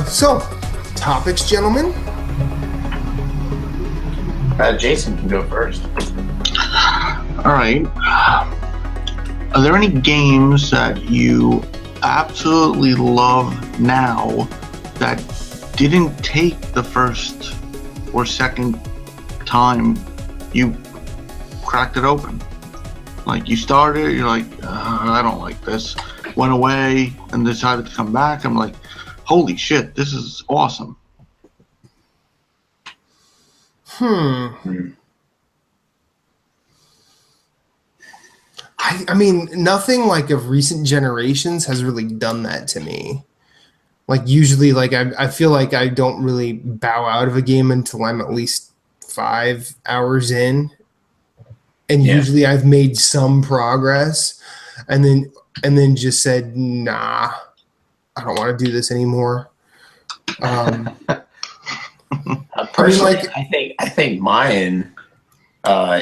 So, topics, gentlemen? Jason can go first. All right. Are there any games that you absolutely love now that didn't take the first or second time you cracked it open? Like, you started, you're like, I don't like this. Went away and decided to come back. I'm like, holy shit, this is awesome. I mean, nothing like of recent generations has really done that to me. Like, usually, like, I feel like I don't really bow out of a game until I'm at least 5 hours in. And usually I've made some progress and then just said, nah, I don't want to do this anymore. Personally, I think mine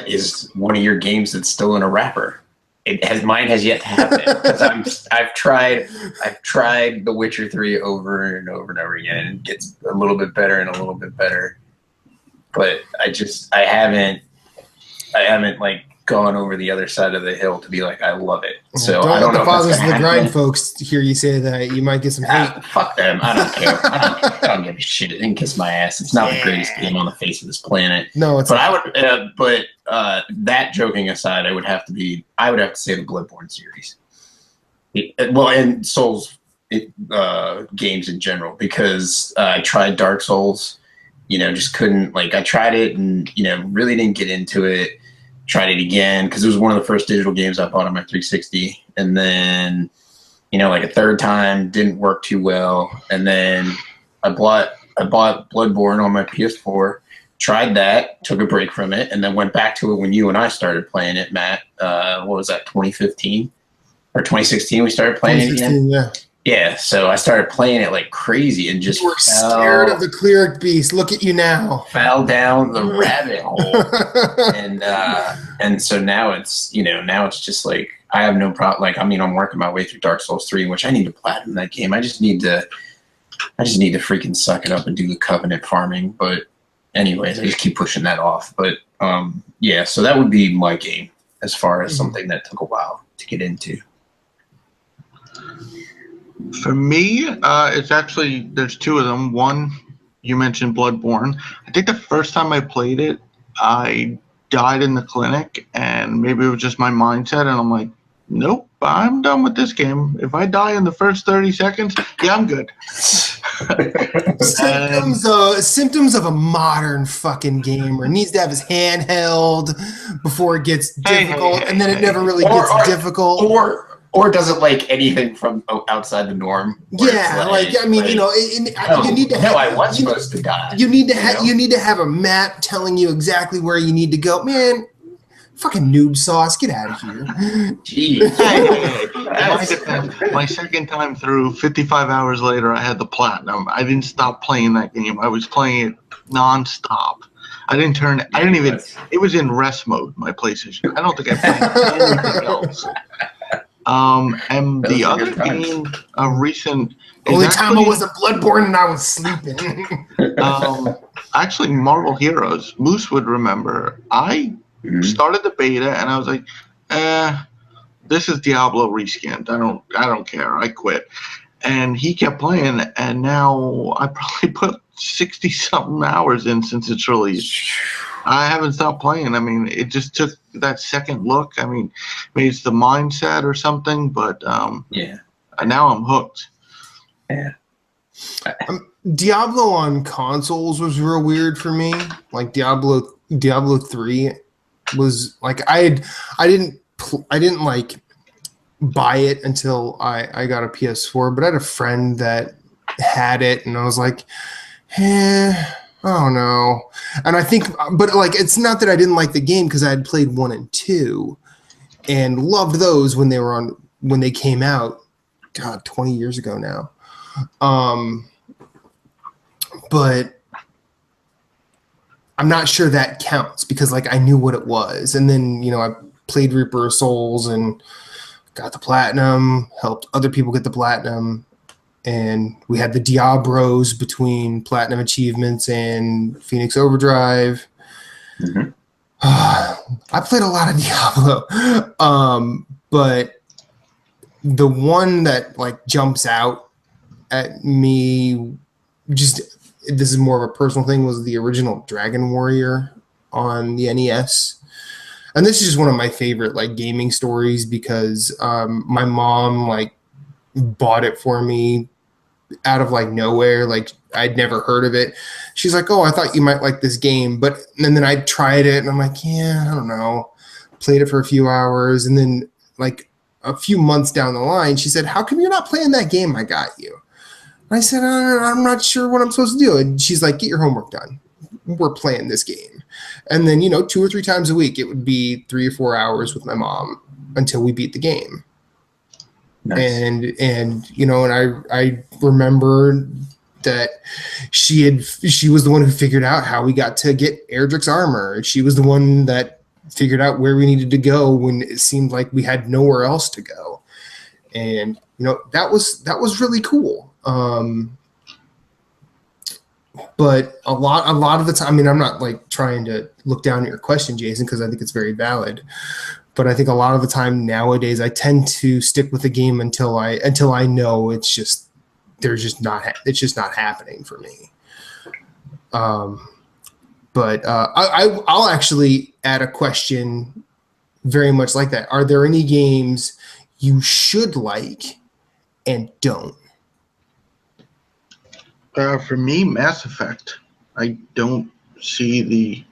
is one of your games that's still in a wrapper. Mine has yet to happen because I've tried The Witcher 3 over and over and over again, and it gets a little bit better and a little bit better. But I haven't like gone over the other side of the hill to be like, I love it. So don't I don't let know the fathers of the grind happen. folks hear you say that. You might get some hate. Fuck them. I don't care. I don't give a shit. It didn't kiss my ass. It's not the greatest game on the face of this planet. No, it's but not. I would. That joking aside, I would have to say the Bloodborne series. And Souls games in general, because I tried Dark Souls. Just couldn't. Like, I tried it and really didn't get into it. Tried it again because it was one of the first digital games I bought on my 360, and then like a third time didn't work too well, and then I bought Bloodborne on my PS4, tried that, took a break from it, and then went back to it when you and I started playing it, Matt. What was that, 2015 or 2016 we started playing it again? Yeah, so I started playing it like crazy and just scared of the cleric beast. Look at you now. Fell down the rabbit hole, and so now it's just like I have no problem. Like, I mean, I'm working my way through Dark Souls 3, which I need to platinum that game. I just need to freaking suck it up and do the Covenant farming. But anyways, I just keep pushing that off. But so that would be my game as far as something that took a while to get into. For me, it's actually, there's two of them. One, you mentioned Bloodborne. I think the first time I played it, I died in the clinic, and maybe it was just my mindset, and I'm like, nope, I'm done with this game. If I die in the first 30 seconds, yeah, I'm good. Symptoms of a modern fucking gamer. Needs to have his hand held before it gets difficult, and then it never really gets difficult. Or does it like anything from outside the norm? Yeah, you need to have. I was supposed to die. You need to have a map telling you exactly where you need to go. Man, fucking noob sauce, get out of here. Jeez. My second time through, 55 hours later, I had the platinum. I didn't stop playing that game. I was playing it nonstop. It was in rest mode, my PlayStation. I don't think I played anything else. And the other game, a recent... Only time I wasn't Bloodborne and I was sleeping. Actually, Marvel Heroes. Moose would remember. I started the beta and I was like, this is Diablo reskinned. I don't care. I quit. And he kept playing, and now I probably put 60-something hours in since its release. I haven't stopped playing. I mean, it just took that second look. I mean, maybe it's the mindset or something, but now I'm hooked. Yeah. Diablo on consoles was real weird for me. Like Diablo 3 was like I didn't like buy it until I got a PS4, but I had a friend that had it, and I was like, I don't know. And I think, but like, it's not that I didn't like the game because I had played 1 and 2 and loved those when they came out. God, 20 years ago now. But I'm not sure that counts because like I knew what it was. And then, I played Reaper of Souls and got the platinum, helped other people get the platinum. And we had the Diablos between platinum achievements and Phoenix Overdrive. Mm-hmm. I played a lot of Diablo. But the one that like jumps out at me, this is more of a personal thing, was the original Dragon Warrior on the NES. And this is just one of my favorite like gaming stories because my mom like bought it for me out of like nowhere. Like I'd never heard of it. She's like, "Oh, I thought you might like this game." And then I tried it and I'm like, "Yeah, I don't know." Played it for a few hours. And then like a few months down the line, she said, "How come you're not playing that game I got you?" And I said, "I'm not sure what I'm supposed to do." And she's like, "Get your homework done. We're playing this game." And then, 2 or 3 times a week, it would be 3 or 4 hours with my mom until we beat the game. Nice. And I remember that she was the one who figured out how we got to get Erdrick's armor. She was the one that figured out where we needed to go when it seemed like we had nowhere else to go. And, that was really cool. But a lot of the time, I mean, I'm not like trying to look down at your question, Jason, because I think it's very valid. But I think a lot of the time nowadays, I tend to stick with the game until I know it's just not happening for me. But I'll actually add a question very much like that. Are there any games you should like and don't? For me, Mass Effect. I don't see the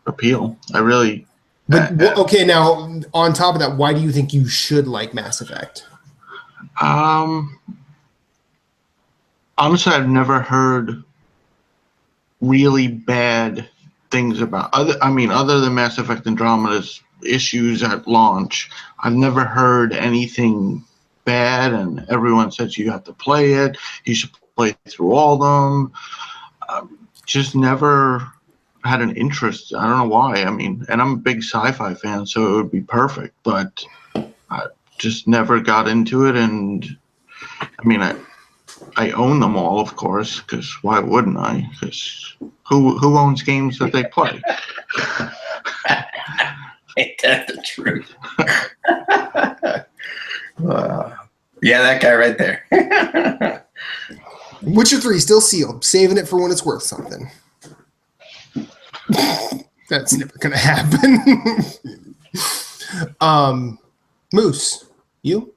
appeal. I really. But okay, now on top of that, why do you think you should like Mass Effect? Honestly, I've never heard really bad things about other than Mass Effect Andromeda's issues at launch. I've never heard anything bad, and everyone says you have to play it. You should play through all of them. Just never had an interest. I don't know why. I mean, and I'm a big sci-fi fan, so it would be perfect, but I just never got into it. And I mean, I own them all, of course, because why wouldn't I? Because who owns games that they play? Ain't that the truth? Yeah, that guy right there. Witcher 3 still sealed, saving it for when it's worth something. That's never gonna happen. Moose, you?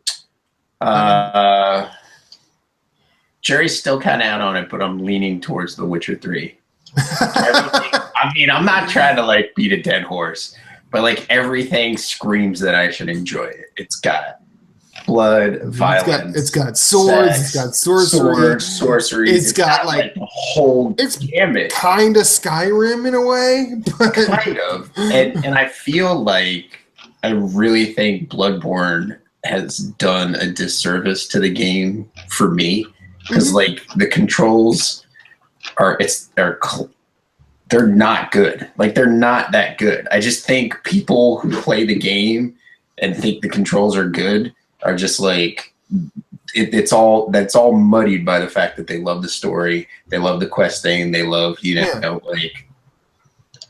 Jerry's still kind of out on it, but I'm leaning towards The Witcher 3. I mean, I'm not trying to like beat a dead horse, but like everything screams that I should enjoy it. It's got blood, violence. It's got swords. Sex, it's got sorcery. It's got like the whole gambit. Kind of Skyrim in a way, but kind of. And I feel like I really think Bloodborne has done a disservice to the game for me because like the controls they're not good. Like they're not that good. I just think people who play the game and think the controls are good are just like that's all muddied by the fact that they love the story, they love the questing, they love like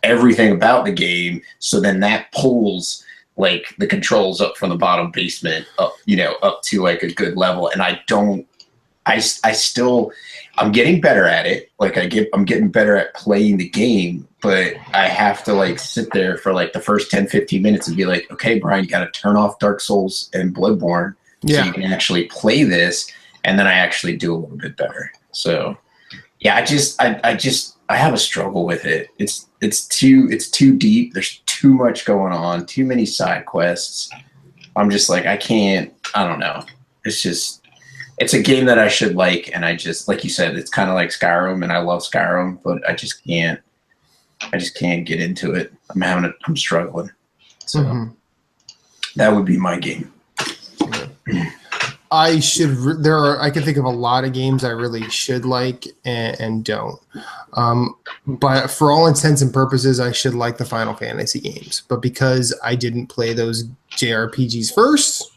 everything about the game. So then that pulls like the controls up from the bottom basement up to like a good level. And I'm getting better at it. Like I'm getting better at playing the game, but I have to like sit there for like the first 10-15 minutes and be like, okay, Brian, you got to turn off Dark Souls and Bloodborne so you can actually play this. And then I actually do a little bit better. So yeah, I have a struggle with it. It's too deep. There's too much going on, too many side quests. I'm just like, I can't. I don't know. It's a game that I should like, and I just, like you said, it's kind of like Skyrim, and I love Skyrim, but I just can't get into it. I'm struggling. So that would be my game. I can think of a lot of games I really should like and don't. But for all intents and purposes, I should like the Final Fantasy games. But because I didn't play those JRPGs first,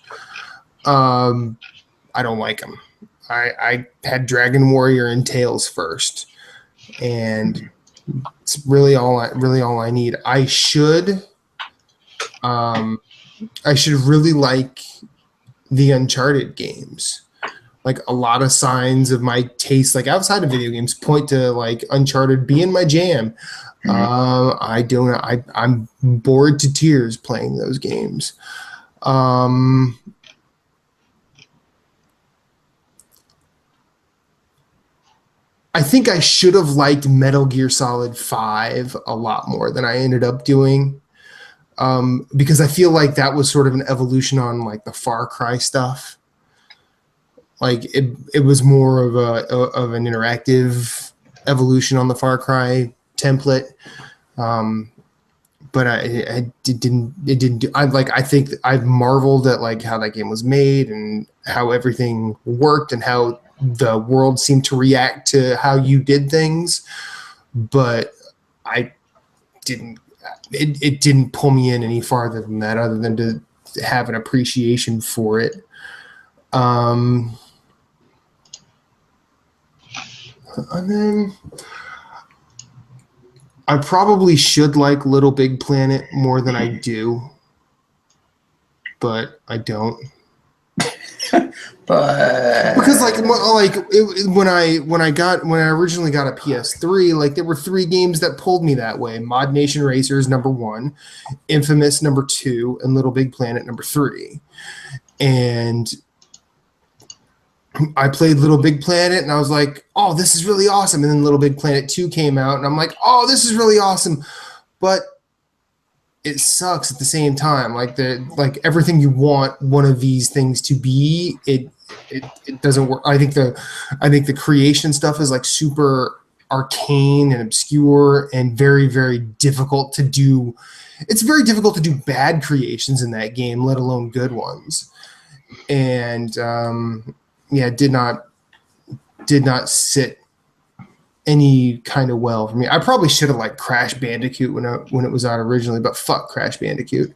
I don't like them. I had Dragon Warrior and Tales first, and it's really all I need. I should really like the Uncharted games. Like, a lot of signs of my taste, like outside of video games, point to like Uncharted being my jam. I'm bored to tears playing those games. I think I should have liked Metal Gear Solid 5 a lot more than I ended up doing. Because I feel like that was sort of an evolution on like the Far Cry stuff. Like it was more of an interactive evolution on the Far Cry template. But I think I've marveled at like how that game was made and how everything worked and how the world seemed to react to how you did things. But it didn't pull me in any farther than that, other than to have an appreciation for it. And then I probably should like Little Big Planet more than I do, but I don't. But because when I originally got a PS3, like there were 3 games that pulled me that way: Mod Nation Racers #1, Infamous #2, and Little Big Planet #3. And I played Little Big Planet, and I was like, "Oh, this is really awesome!" And then Little Big Planet 2 came out, and I'm like, "Oh, this is really awesome," but it sucks at the same time. Like everything you want one of these things to be, it doesn't work. I think the creation stuff is like super arcane and obscure and very, very difficult to do. It's very difficult to do bad creations in that game, let alone good ones. And did not sit any kind of well for me. I probably should have liked Crash Bandicoot when it was out originally, but fuck Crash Bandicoot.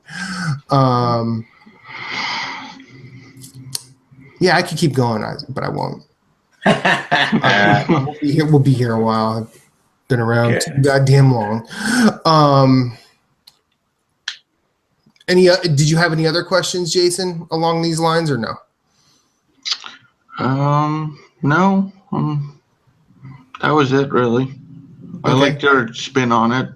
Yeah, I could keep going, but I won't. We'll be here a while. I've been around too goddamn long. Did you have any other questions, Jason, along these lines, or no? No. That was it, really. I liked your spin on it.